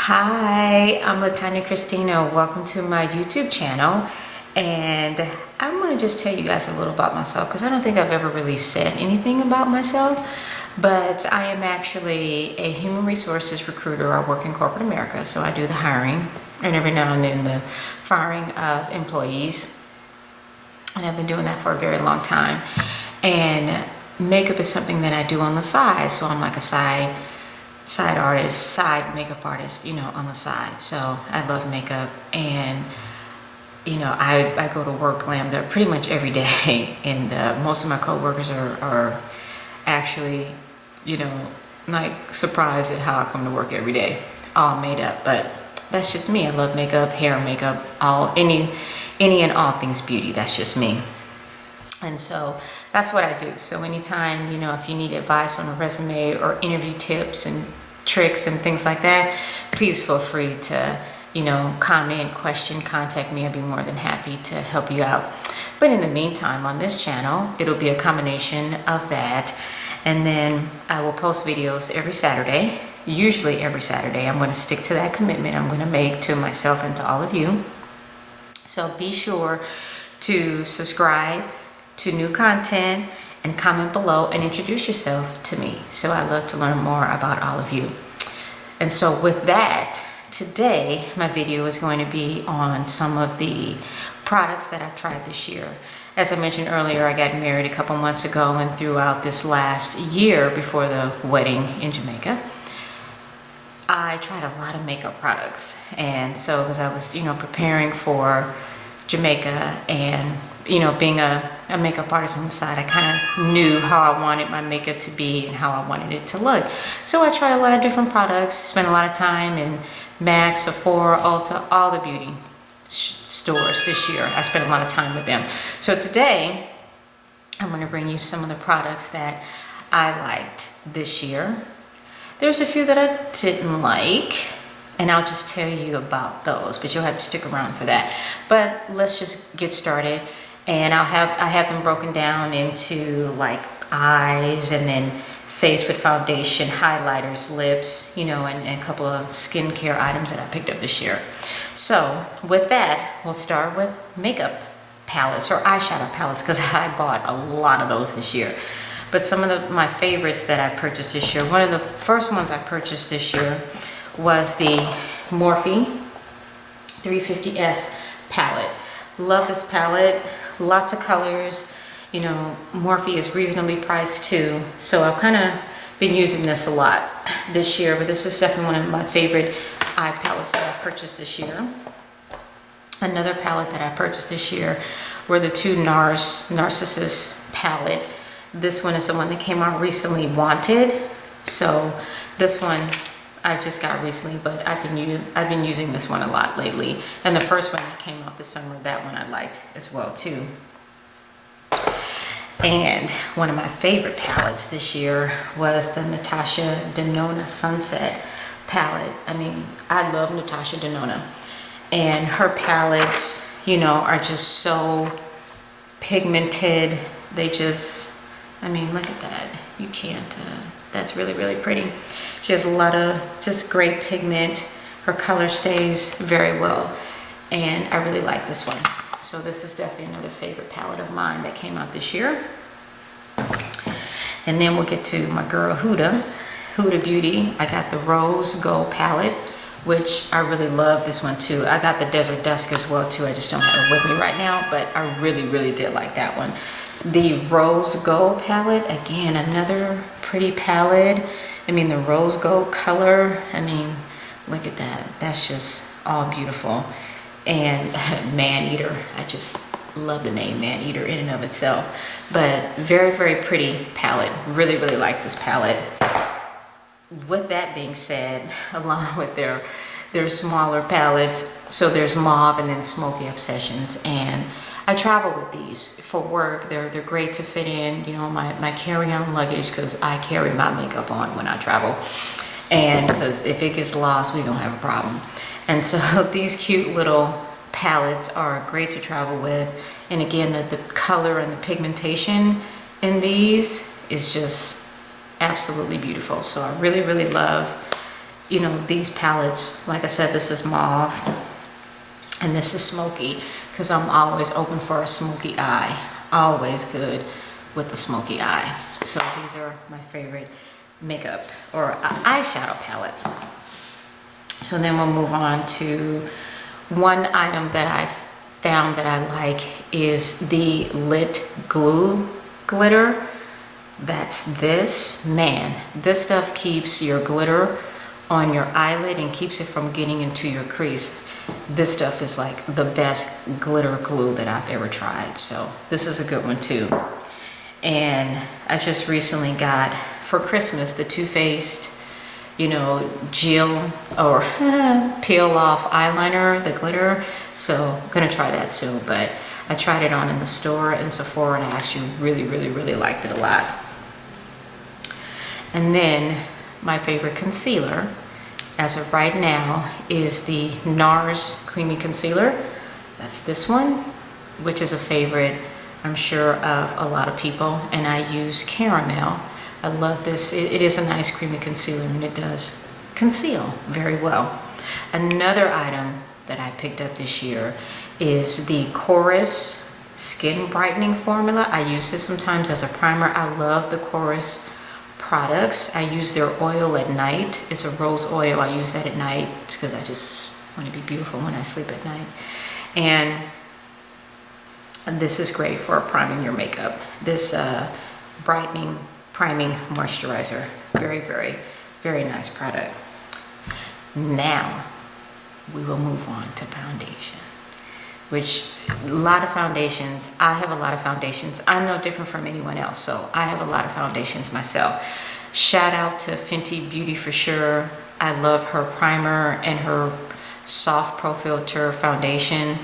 Hi, I'm LaTanya Kristina. Welcome to my YouTube channel. And I'm going to just tell you guys a little about myself because I don't think I've ever really said anything about myself. But I am actually a human resources recruiter. I work in corporate America, so I do the hiring and every now and then the firing of employees. And I've been doing that for a very long time. And makeup is something that I do on the side. So I'm like a side artist, side makeup artist, on the side. So I love makeup, and I go to work glammed up pretty much every day, and most of my coworkers are actually like surprised at how I come to work every day all made up. But that's just me. I love makeup, hair, makeup, any and all things beauty. That's just me. And so that's what I do. So anytime, if you need advice on a resume or interview tips and tricks and things like that, please feel free to, comment, question, contact me. I'd be more than happy to help you out. But in the meantime, on this channel, it'll be a combination of that. And then I will post videos every Saturday, usually every Saturday. I'm going to stick to that commitment I'm going to make to myself and to all of you. So be sure to subscribe to new content and comment below and introduce yourself to me. So I love to learn more about all of you. And so with that, today my video is going to be on some of the products that I've tried this year. As I mentioned earlier, I got married a couple months ago, and throughout this last year before the wedding in Jamaica, I tried a lot of makeup products. And so as I was, preparing for Jamaica and being a makeup artist on the side, I kind of knew how I wanted my makeup to be and how I wanted it to look. So I tried a lot of different products, spent a lot of time in MAC, Sephora, Ulta, all the beauty stores this year. I spent a lot of time with them. So today, I'm going to bring you some of the products that I liked this year. There's a few that I didn't like, and I'll just tell you about those, but you'll have to stick around for that. But let's just get started. And I have them broken down into like eyes, and then face with foundation, highlighters, lips, and a couple of skincare items that I picked up this year. So with that, we'll start with makeup palettes or eyeshadow palettes, because I bought a lot of those this year. But some of my favorites that I purchased this year, one of the first ones I purchased this year was the Morphe 350S palette. Love this palette. Lots of colors. Morphe is reasonably priced too, so I've kind of been using this a lot this year, but this is definitely one of my favorite eye palettes that I purchased this year. Another palette that I purchased this year were the two Narcissus palette. This one is the one that came out recently, Wanted. So this one I just got recently, but I've been using this one a lot lately. And the first one that came out this summer, that one I liked as well too. And one of my favorite palettes this year was the Natasha Denona Sunset palette. I mean, I love Natasha Denona, and her palettes, are just so pigmented. They just, look at that. You can't, that's really, really pretty. She has a lot of just great pigment. Her color stays very well, and I really like this one. So this is definitely another favorite palette of mine that came out this year. And then we'll get to my girl Huda Beauty. I got the Rose Gold palette, which I really love this one too. I got the Desert Dusk as well too. I just don't have it with me right now, but I really, really did like that one. The Rose Gold palette, again, another pretty palette. The rose gold color, look at that. That's just all beautiful. And Man Eater, I just love the name Man Eater in and of itself. But very, very pretty palette. Really, really like this palette. With that being said, along with their smaller palettes, so there's Mauve and then Smoky Obsessions, and I travel with these for work. They're great to fit in, my carry-on luggage, because I carry my makeup on when I travel. And because if it gets lost, we're gonna have a problem. And so these cute little palettes are great to travel with. And again, the color and the pigmentation in these is just absolutely beautiful. So I really, really love you know, these palettes, like I said, this is mauve and this is smoky, because I'm always open for a smoky eye. Always good with the smoky eye. So these are my favorite makeup or eyeshadow palettes. So then we'll move on to one item that I found that I like is the Lit Glue glitter. That's this. Man, this stuff keeps your glitter on your eyelid and keeps it from getting into your crease. This stuff is like the best glitter glue that I've ever tried. So this is a good one too. And I just recently got for Christmas the Too Faced, you know, Jill or peel off eyeliner, the glitter. So I'm gonna try that soon, but I tried it on in the store in Sephora and I actually really liked it a lot. And then my favorite concealer as of right now is the NARS Creamy Concealer. That's this one, which is a favorite, I'm sure, of a lot of people. And I use Caramel. I love this. It is a nice creamy concealer and it does conceal very well. Another item that I picked up this year is the Chorus Skin Brightening Formula. I use this sometimes as a primer. I love the Chorus products. I use their oil at night. It's a rose oil. I use that at night because I just want to be beautiful when I sleep at night. And this is great for priming your makeup. This brightening, priming moisturizer. Very nice product. Now we will move on to foundation, which a lot of foundations. I have a lot of foundations. I'm no different from anyone else, so I have a lot of foundations myself. Shout out to Fenty Beauty for sure. I love her primer and her soft pro filter foundation.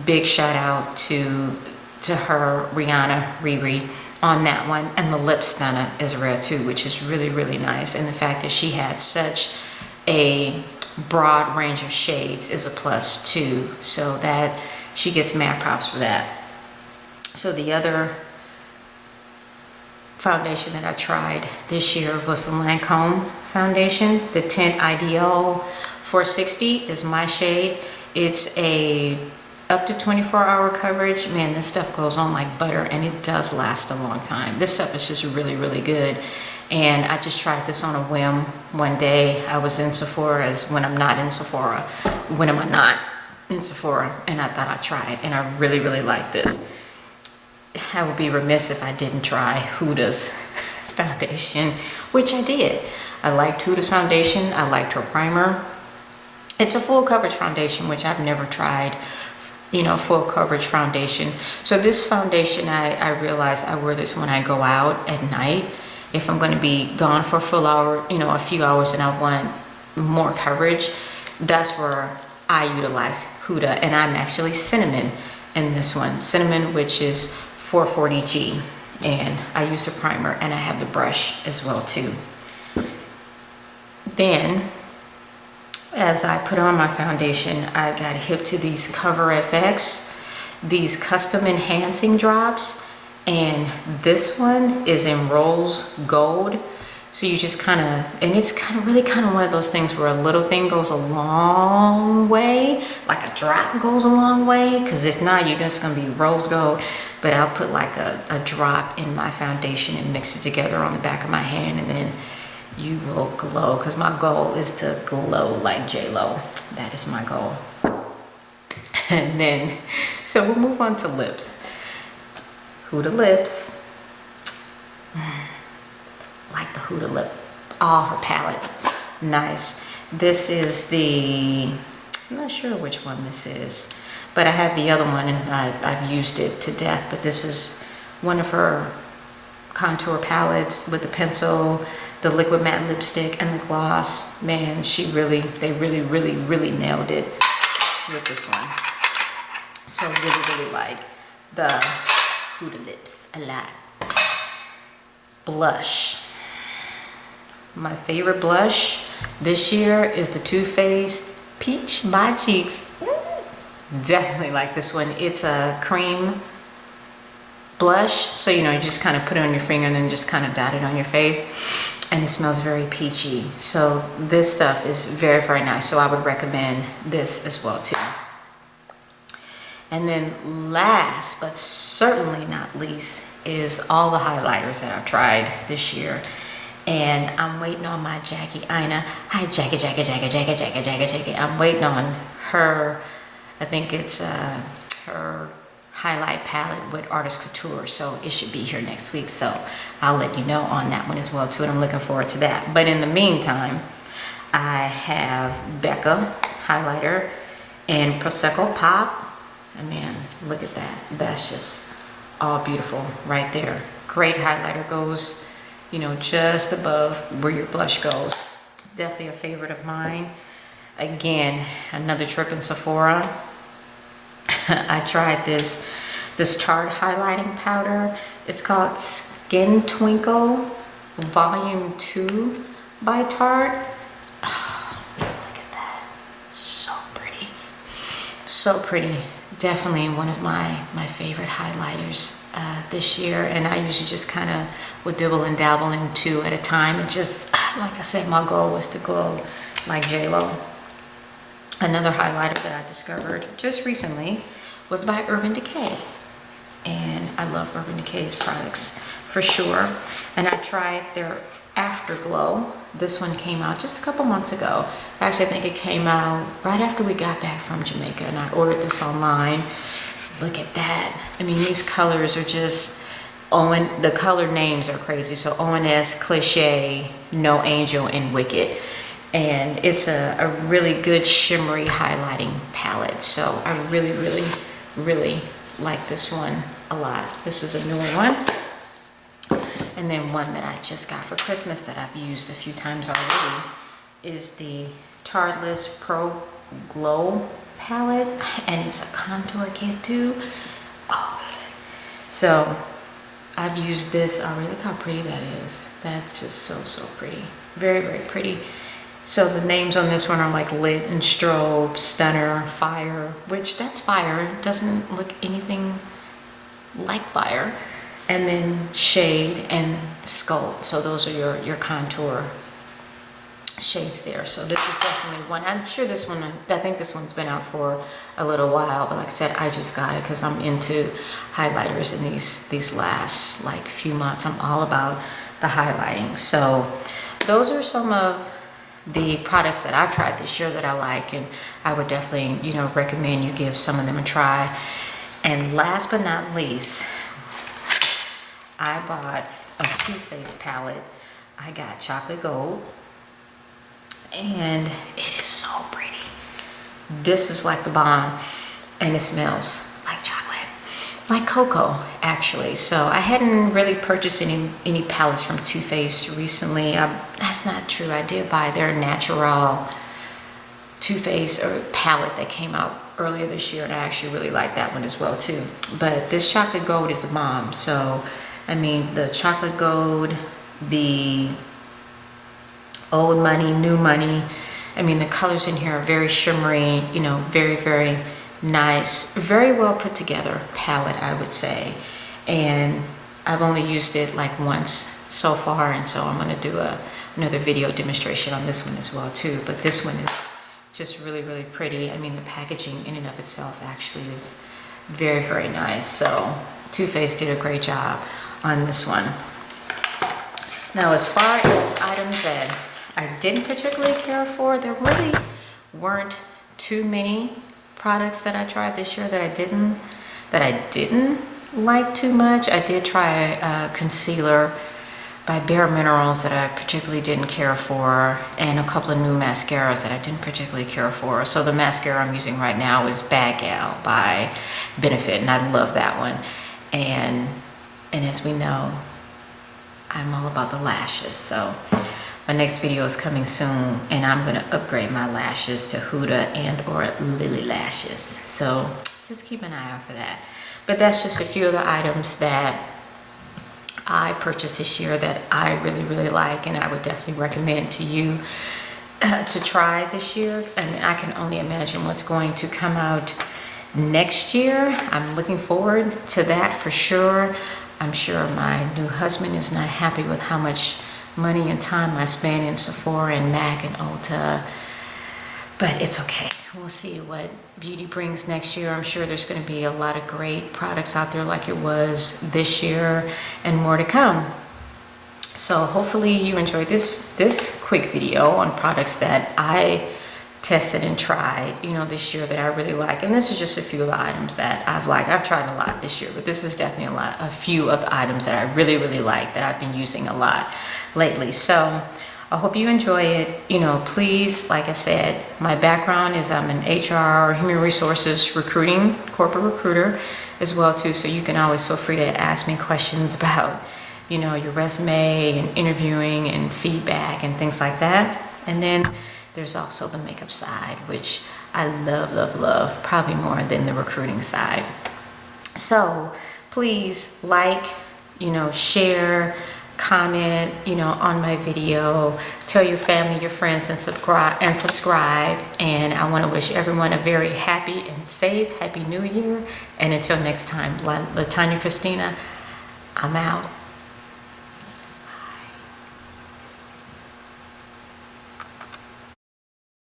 Big shout out to her, Rihanna Riri, on that one. And the Lip Stunner is rare too, which is really nice. And the fact that she had such a broad range of shades is a plus too. So that she gets mad props for that. So the other foundation that I tried this year was the Lancome foundation. The Tint Ideal 460 is my shade. It's a up to 24-hour coverage. Man, this stuff goes on like butter and it does last a long time. This stuff is just really good. And I just tried this on a whim one day. I was in Sephora, as when I'm not in Sephora. When am I not in Sephora? And I thought I'd try it and I really like this. I would be remiss if I didn't try Huda's foundation, which I did. I liked Huda's foundation. I liked her primer. It's a full coverage foundation, which I've never tried, you know, full coverage foundation. So this foundation, I realize I wear this when I go out at night. If I'm going to be gone for a full hour, you know, a few hours, and I want more coverage, that's where I utilize Huda. And I'm actually cinnamon in this one. Cinnamon, which is 440G. And I use the primer and I have the brush as well too. Then, as I put on my foundation, I got hip to these Cover FX, these custom enhancing drops. And this one is in rose gold. So you just kind of, and it's really one of those things where a little thing goes a long way, like a drop goes a long way, because if not, you're just going to be rose gold. But I'll put like a drop in my foundation and mix it together on the back of my hand, and then you will glow, because my goal is to glow like J-Lo. That is my goal. And then, so we'll move on to lips. Huda lips. Like the Huda lip. All her palettes. Nice. This is the, I'm not sure which one this is, but I have the other one and I've used it to death. But this is one of her contour palettes with the pencil, the liquid matte lipstick, and the gloss. Man, they really nailed it with this one. So really like the Huda lips a lot. Blush. My favorite blush this year is the Too Faced Peach My Cheeks. Definitely like this one. It's a cream blush, so you know, you just kind of put it on your finger and then just kind of dot it on your face. and it smells very peachy. So this stuff is very, very nice. So I would recommend this as well too. And then last, but certainly not least, is all the highlighters that I've tried this year. And I'm waiting on my Jackie Ina. Hi, Jackie. I'm waiting on her, I think it's her highlight palette with Artist Couture. So it should be here next week. So I'll let you know on that one as well too. And I'm looking forward to that. But in the meantime, I have Becca highlighter and Prosecco Pop. And man, look at that. That's just all beautiful right there. Great highlighter, goes, you know, just above where your blush goes. Definitely a favorite of mine. Again, another trip in Sephora. I tried this Tarte highlighting powder. It's called Skin Twinkle Volume 2 by Tarte. Oh, look at that. So pretty. So pretty. Definitely one of my favorite highlighters this year. And I usually just kind of would dibble and dabble in 2 at a time. And just, like I said, my goal was to glow like J-Lo. Another highlighter that I discovered just recently was by Urban Decay. And I love Urban Decay's products for sure. And I tried their Afterglow. This one came out just a couple months ago. Actually, I think it came out right after we got back from Jamaica, and I ordered this online. Look at that. I mean, these colors are just, the color names are crazy. So ONS, Cliché, No Angel, and Wicked. And it's a really good shimmery highlighting palette. So I really like this one a lot. This is a newer one. And then one that I just got for Christmas that I've used a few times already is the Tarteless Pro Glow palette. And it's a contour kit too. Oh, good. So I've used this already. Look how pretty that is. That's just so pretty. Very pretty. So the names on this one are like Lit and Strobe, Stunner, Fire, which that's Fire. It doesn't look anything like Fire. And then Shade and Sculpt. So those are your contour shades there. So this is definitely one. I'm sure this one, I think this one's been out for a little while, but like I said, I just got it because I'm into highlighters in these last like few months. I'm all about the highlighting. So those are some of the products that I've tried this year that I like, and I would definitely, you know, recommend you give some of them a try. And last but not least, I bought a Too Faced palette. I got Chocolate Gold, and it is so pretty. This is like the bomb, and it smells like chocolate, like cocoa actually. So I hadn't really purchased any palettes from Too Faced recently. That's not true. I did buy their natural Too Faced palette that came out earlier this year, and I actually really like that one as well too. But this Chocolate Gold is the bomb. So I mean, the Chocolate Gold, the Old Money, New Money. I mean, the colors in here are very shimmery, you know, very nice, very well put together palette, I would say. And I've only used it like once so far, and so I'm going to do another video demonstration on this one as well too. But this one is just really pretty. I mean, the packaging in and of itself actually is very nice. So Too Faced did a great job on this one. Now, as far as items that I didn't particularly care for, there really weren't too many products that I tried this year that I didn't like too much. I did try a concealer by Bare Minerals that I particularly didn't care for, and a couple of new mascaras that I didn't particularly care for. So the mascara I'm using right now is Bad Gal by Benefit, and I love that one. And as we know, I'm all about the lashes. So my next video is coming soon, and I'm going to upgrade my lashes to Huda and or Lily lashes. So just keep an eye out for that. But that's just a few of the items that I purchased this year that I really like, and I would definitely recommend to you to try this year. I mean, I can only imagine what's going to come out next year. I'm looking forward to that for sure. I'm sure my new husband is not happy with how much money and time I spent in Sephora and MAC and Ulta. But it's okay. We'll see what beauty brings next year. I'm sure there's going to be a lot of great products out there like it was this year, and more to come. So hopefully you enjoyed this quick video on products that I tested and tried, this year that I really like. And this is just a few of the items that I've liked. I've tried a lot this year, but this is definitely a few of the items that I really, really like, that I've been using a lot lately. So I hope you enjoy it. Please, like I said, my background is I'm an HR, human resources recruiting, corporate recruiter as well too. So you can always feel free to ask me questions about, your resume and interviewing and feedback and things like that. And then there's also the makeup side, which I love, love, love, probably more than the recruiting side. So please like, share, comment, on my video, tell your family, your friends, and subscribe. And I want to wish everyone a very happy and safe, happy new year. And until next time, LaTanya Kristina, I'm out.